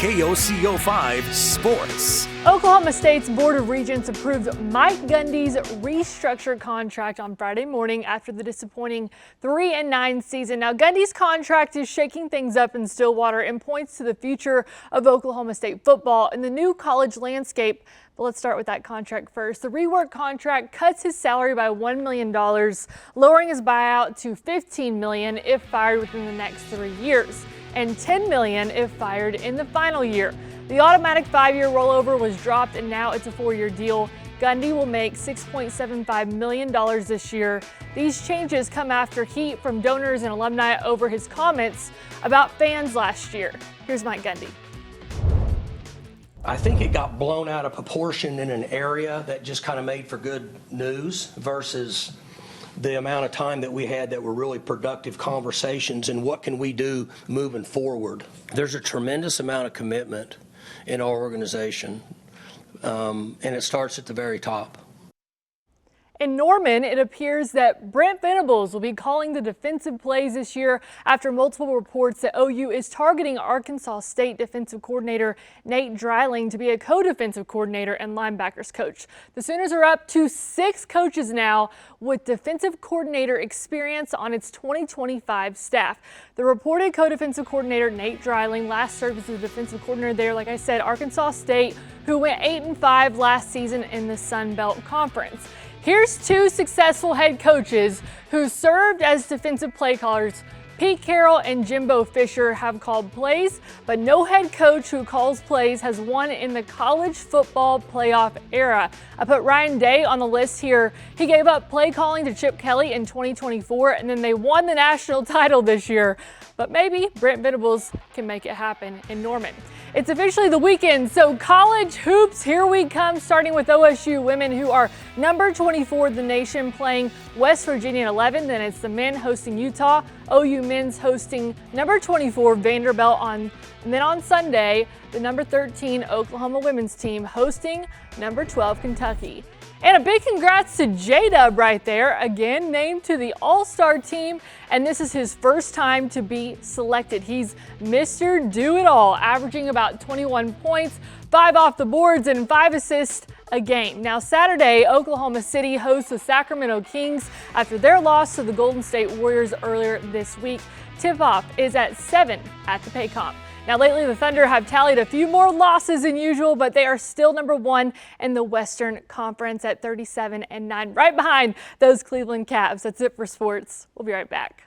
KOCO 5 Sports. Oklahoma State's Board of Regents approved Mike Gundy's restructured contract on Friday morning after the disappointing 3-9 season. Now, Gundy's contract is shaking things up in Stillwater and points to the future of Oklahoma State football and the new college landscape. But let's start with that contract first. The rework contract cuts his salary by $1 million, lowering his buyout to $15 million if fired within the next 3 years, and $10 million if fired in the final year. The automatic 5-year rollover was dropped, and now it's a 4-year deal. Gundy will make $6.75 million this year. These changes come after heat from donors and alumni over his comments about fans last year. Here's Mike Gundy. I think it got blown out of proportion in an area that just kind of made for good news versus the amount of time that we had that were really productive conversations and what can we do moving forward. There's a tremendous amount of commitment in our organization, and it starts at the very top. In Norman, it appears that Brent Venables will be calling the defensive plays this year after multiple reports that OU is targeting Arkansas State defensive coordinator Nate Dreiling to be a co-defensive coordinator and linebackers coach. The Sooners are up to 6 coaches now with defensive coordinator experience on its 2025 staff. The reported co-defensive coordinator Nate Dreiling last served as the defensive coordinator there, like I said, Arkansas State, who went 8-5 last season in the Sun Belt Conference. Here's 2 successful head coaches who served as defensive play callers. Pete Carroll and Jimbo Fisher have called plays, but no head coach who calls plays has won in the college football playoff era. I put Ryan Day on the list here. He gave up play calling to Chip Kelly in 2024, and then they won the national title this year. But maybe Brent Venables can make it happen in Norman. It's officially the weekend, so college hoops, here we come, starting with OSU women, who are number 24 in the nation, playing West Virginia at 11. Then it's the men hosting Utah, OU men's hosting number 24 Vanderbilt and then on Sunday, the number 13 Oklahoma women's team hosting number 12 Kentucky. And a big congrats to J-Dub right there, again named to the All-Star team, and this is his first time to be selected. He's Mr. Do-It-All, averaging about 21 points, 5 off the boards, and 5 assists a game. Now Saturday, Oklahoma City hosts the Sacramento Kings after their loss to the Golden State Warriors earlier this week. Tip-off is at 7 at the Paycom. Now lately, the Thunder have tallied a few more losses than usual, but they are still number 1 in the Western Conference at 37-9, right behind those Cleveland Cavs. That's it for sports. We'll be right back.